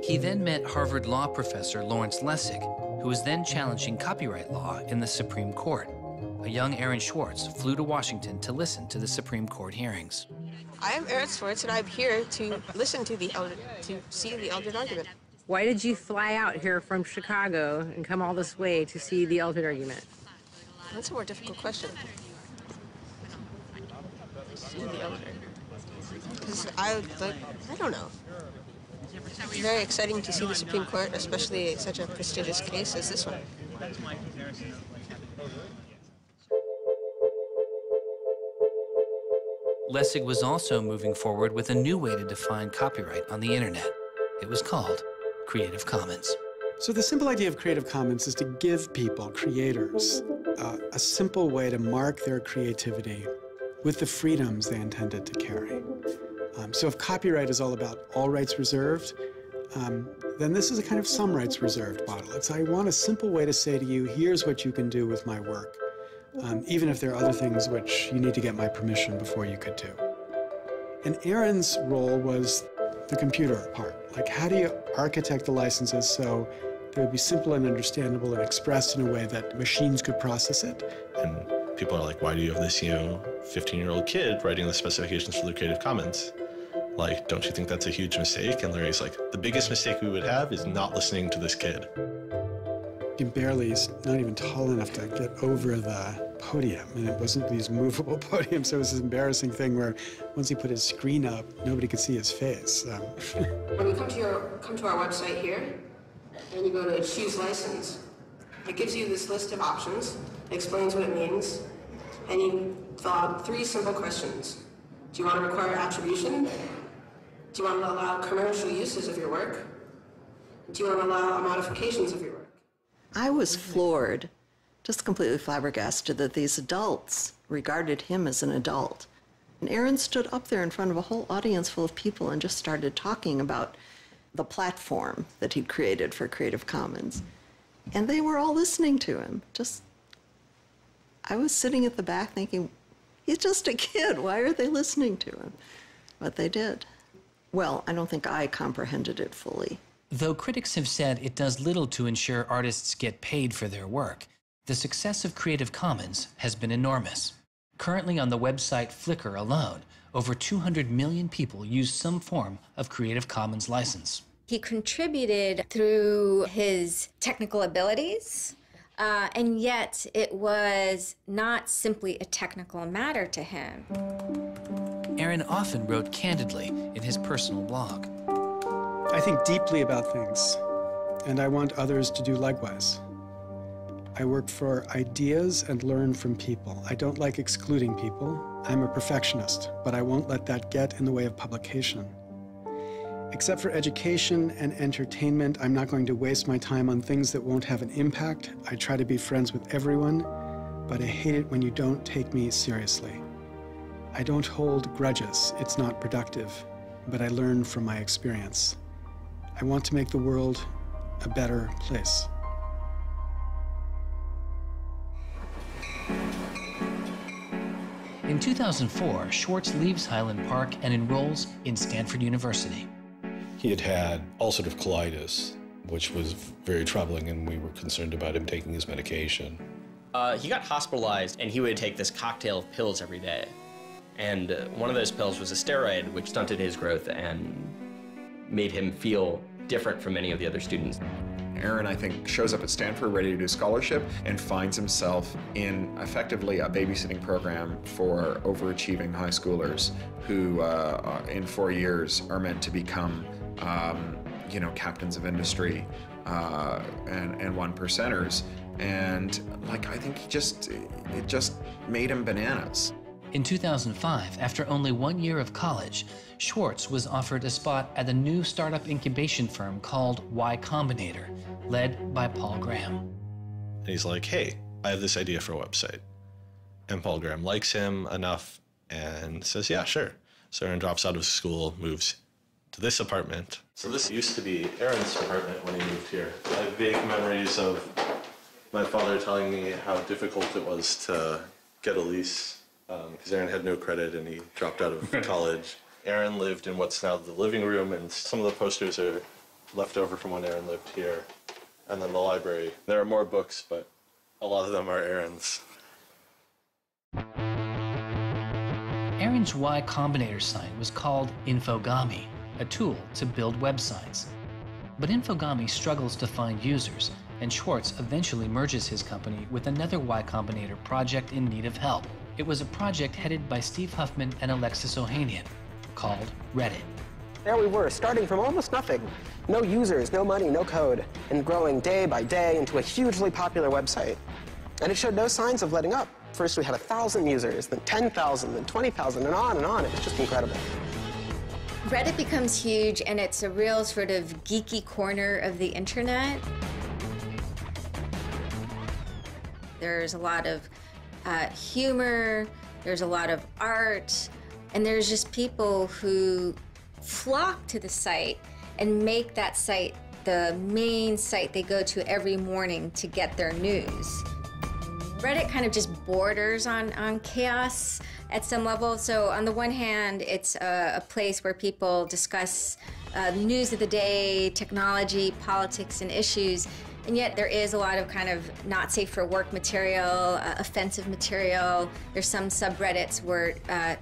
He then met Harvard law professor Lawrence Lessig, who was then challenging copyright law in the Supreme Court. A young Aaron Swartz flew to Washington to listen to the Supreme Court hearings. I am Aaron Swartz, and I'm here to listen to see the Eldred argument. Why did you fly out here from Chicago and come all this way to see the Eldred argument? That's a more difficult question. See the Eldred. Because I don't know. It's very exciting to see the Supreme Court, especially such a prestigious case as this one. Lessig was also moving forward with a new way to define copyright on the internet. It was called Creative Commons. So the simple idea of Creative Commons is to give people, creators, a simple way to mark their creativity with the freedoms they intended to carry. So if copyright is all about all rights reserved, then this is a kind of some rights reserved model. It's I want a simple way to say to you, here's what you can do with my work, even if there are other things which you need to get my permission before you could do. And Aaron's role was the computer part. Like, how do you architect the licenses so they would be simple and understandable and expressed in a way that machines could process it? And people are like, why do you have this, 15-year-old kid writing the specifications for the Creative Commons? Like, don't you think that's a huge mistake? And Larry's like, the biggest mistake we would have is not listening to this kid. He's not even tall enough to get over the podium, and it wasn't these movable podiums, so it was this embarrassing thing where once he put his screen up, nobody could see his face. When you come to our website here, and you go to Choose License, it gives you this list of options, explains what it means, and you fill out 3 simple questions. Do you want to require attribution? Do you want to allow commercial uses of your work? Do you want to allow modifications of your work? I was floored, just completely flabbergasted that these adults regarded him as an adult. And Aaron stood up there in front of a whole audience full of people and just started talking about the platform that he'd created for Creative Commons. And they were all listening to him. I was sitting at the back thinking, he's just a kid. Why are they listening to him? But they did. Well, I don't think I comprehended it fully. Though critics have said it does little to ensure artists get paid for their work, the success of Creative Commons has been enormous. Currently on the website Flickr alone, over 200 million people use some form of Creative Commons license. He contributed through his technical abilities, and yet it was not simply a technical matter to him. Aaron often wrote candidly in his personal blog. I think deeply about things, and I want others to do likewise. I work for ideas and learn from people. I don't like excluding people. I'm a perfectionist, but I won't let that get in the way of publication. Except for education and entertainment, I'm not going to waste my time on things that won't have an impact. I try to be friends with everyone, but I hate it when you don't take me seriously. I don't hold grudges. It's not productive, but I learn from my experience. I want to make the world a better place. In 2004, Swartz leaves Highland Park and enrolls in Stanford University. He had had ulcerative colitis, which was very troubling, and we were concerned about him taking his medication. He got hospitalized, and he would take this cocktail of pills every day. And one of those pills was a steroid, which stunted his growth and made him feel different from many of the other students. Aaron, I think, shows up at Stanford ready to do scholarship and finds himself in effectively a babysitting program for overachieving high schoolers who, in 4 years, are meant to become, captains of industry and one percenters. And I think it just made him bananas. In 2005, after only 1 year of college, Swartz was offered a spot at a new startup incubation firm called Y Combinator, led by Paul Graham. And he's like, hey, I have this idea for a website. And Paul Graham likes him enough and says, yeah, sure. So Aaron drops out of school, moves to this apartment. So this used to be Aaron's apartment when he moved here. I have vague memories of my father telling me how difficult it was to get a lease because Aaron had no credit and he dropped out of college. Aaron lived in what's now the living room, and some of the posters are left over from when Aaron lived here. And then the library. There are more books, but a lot of them are Aaron's. Aaron's Y Combinator sign was called Infogami, a tool to build websites. But Infogami struggles to find users, and Swartz eventually merges his company with another Y Combinator project in need of help. It was a project headed by Steve Huffman and Alexis Ohanian, called Reddit. There we were, starting from almost nothing. No users, no money, no code, and growing day by day into a hugely popular website. And it showed no signs of letting up. First we had 1,000 users, then 10,000, then 20,000, and on and on. It was just incredible. Reddit becomes huge, and it's a real sort of geeky corner of the internet. There's a lot of humor, there's a lot of art, and there's just people who flock to the site and make that site the main site they go to every morning to get their news. Reddit kind of just borders on chaos at some level. So on the one hand, it's a place where people discuss news of the day, technology, politics, and issues. And yet there is a lot of kind of not safe for work material, offensive material. There's some subreddits where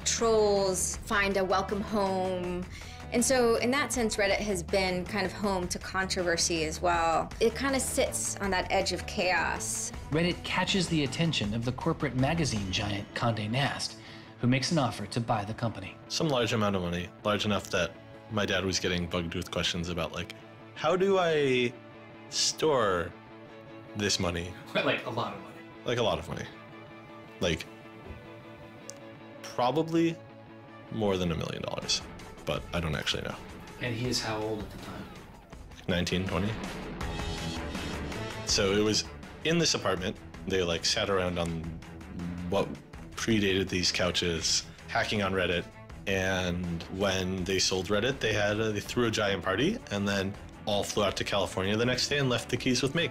trolls find a welcome home. And so in that sense, Reddit has been kind of home to controversy as well. It kind of sits on that edge of chaos. Reddit catches the attention of the corporate magazine giant Condé Nast, who makes an offer to buy the company. Some large amount of money, large enough that my dad was getting bugged with questions about, like, how do I store this money? Like a lot of money. Like a lot of money. Like, probably more than $1 million, but I don't actually know. And he is how old at the time? 19, 20. So it was in this apartment. They like sat around on what predated these couches, hacking on Reddit. And when they sold Reddit, they threw a giant party and then all flew out to California the next day and left the keys with me.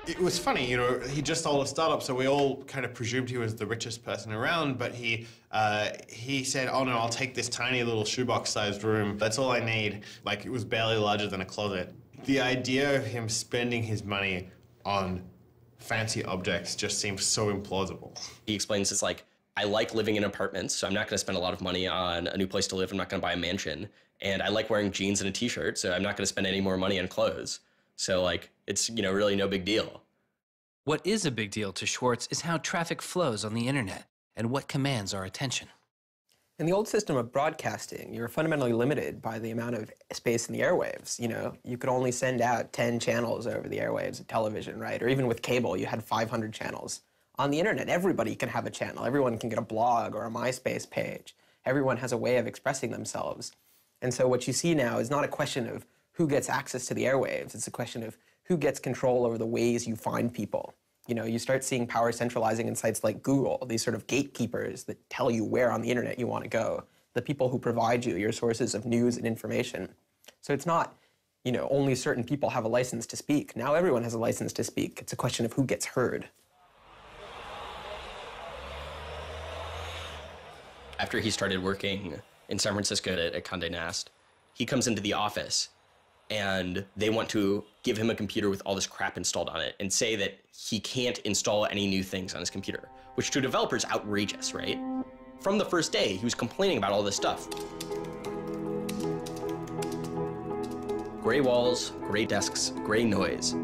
It was funny, you know, he just sold a startup, so we all kind of presumed he was the richest person around, but he said, oh no, I'll take this tiny little shoebox-sized room. That's all I need. Like, it was barely larger than a closet. The idea of him spending his money on fancy objects just seems so implausible. He explains it's like, I like living in apartments, so I'm not gonna spend a lot of money on a new place to live. I'm not gonna buy a mansion. And I like wearing jeans and a t-shirt, so I'm not gonna spend any more money on clothes. So like, it's, you know, really no big deal. What is a big deal to Swartz is how traffic flows on the internet and what commands our attention. In the old system of broadcasting, you were fundamentally limited by the amount of space in the airwaves. You know, you could only send out 10 channels over the airwaves of television, right? Or even with cable, you had 500 channels. On the internet, everybody can have a channel. Everyone can get a blog or a MySpace page. Everyone has a way of expressing themselves. And so what you see now is not a question of who gets access to the airwaves. It's a question of who gets control over the ways you find people. You know, you start seeing power centralizing in sites like Google, these sort of gatekeepers that tell you where on the internet you want to go, the people who provide you your sources of news and information. So it's not, you know, only certain people have a license to speak. Now everyone has a license to speak. It's a question of who gets heard. After he started working in San Francisco at Condé Nast, he comes into the office and they want to give him a computer with all this crap installed on it and say that he can't install any new things on his computer, which to a developer is outrageous, right? From the first day, he was complaining about all this stuff. Gray walls, gray desks, gray noise.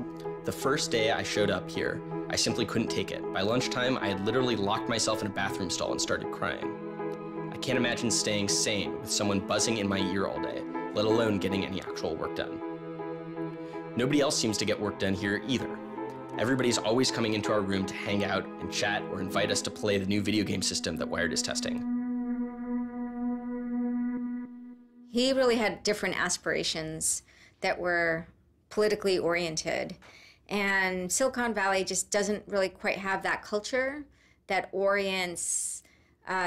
The first day I showed up here, I simply couldn't take it. By lunchtime, I had literally locked myself in a bathroom stall and started crying. I can't imagine staying sane with someone buzzing in my ear all day, let alone getting any actual work done. Nobody else seems to get work done here either. Everybody's always coming into our room to hang out and chat or invite us to play the new video game system that Wired is testing. He really had different aspirations that were politically oriented. And Silicon Valley just doesn't really quite have that culture that orients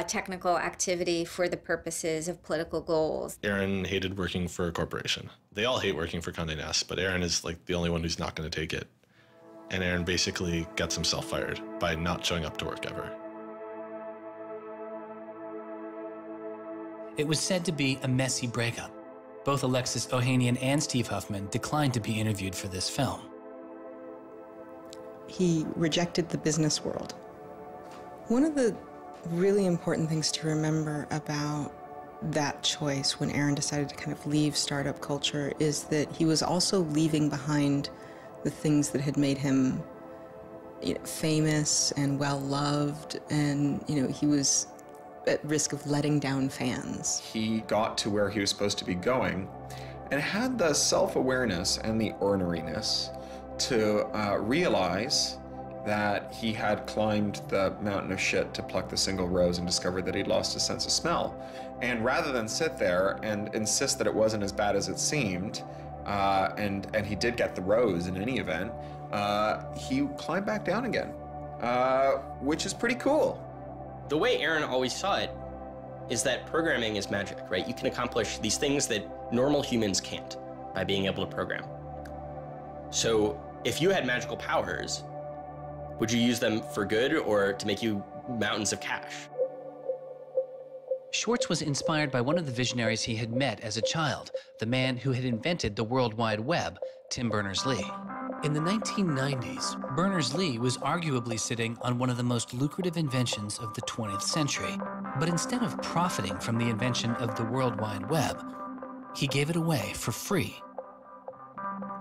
technical activity for the purposes of political goals. Aaron hated working for a corporation. They all hate working for Condé Nast, but Aaron is like the only one who's not going to take it. And Aaron basically gets himself fired by not showing up to work ever. It was said to be a messy breakup. Both Alexis Ohanian and Steve Huffman declined to be interviewed for this film. He rejected the business world. One of the really important things to remember about that choice when Aaron decided to kind of leave startup culture is that he was also leaving behind the things that had made him, famous and well-loved, and he was at risk of letting down fans. He got to where he was supposed to be going and had the self-awareness and the orneriness to realize that he had climbed the mountain of shit to pluck the single rose and discovered that he'd lost his sense of smell. And rather than sit there and insist that it wasn't as bad as it seemed, and he did get the rose in any event, he climbed back down again, which is pretty cool. The way Aaron always saw it is that programming is magic, right? You can accomplish these things that normal humans can't by being able to program. So if you had magical powers, would you use them for good or to make you mountains of cash? Swartz was inspired by one of the visionaries he had met as a child, the man who had invented the World Wide Web, Tim Berners-Lee. In the 1990s, Berners-Lee was arguably sitting on one of the most lucrative inventions of the 20th century. But instead of profiting from the invention of the World Wide Web, he gave it away for free.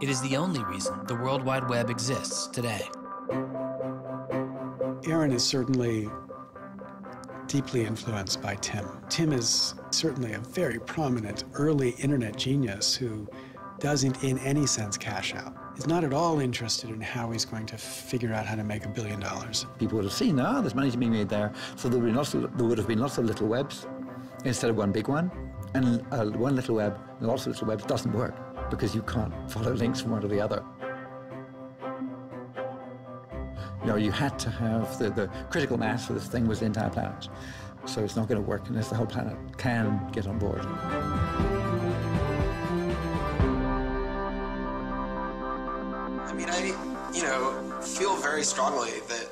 It is the only reason the World Wide Web exists today. Aaron is certainly deeply influenced by Tim. Tim is certainly a very prominent early internet genius who doesn't in any sense cash out. He's not at all interested in how he's going to figure out how to make $1 billion. People would have seen, there's money to be made there, so there would have been lots of little webs instead of one big one. And one little web, and lots of little webs doesn't work because you can't follow links from one to the other. You had to have the critical mass for this thing was the entire planet. So it's not going to work unless the whole planet can get on board. I mean, I feel very strongly that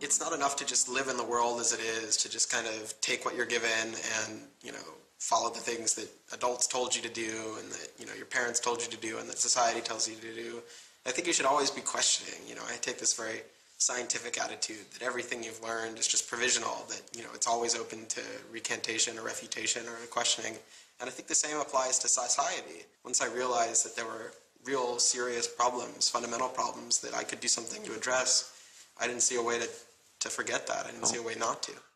it's not enough to just live in the world as it is, to just kind of take what you're given and, follow the things that adults told you to do and that, your parents told you to do and that society tells you to do. I think you should always be questioning. I take this very scientific attitude that everything you've learned is just provisional, that, it's always open to recantation or refutation or questioning. And I think the same applies to society. Once I realized that there were real serious problems, fundamental problems that I could do something to address, I didn't see a way to forget that. I didn't see a way not to.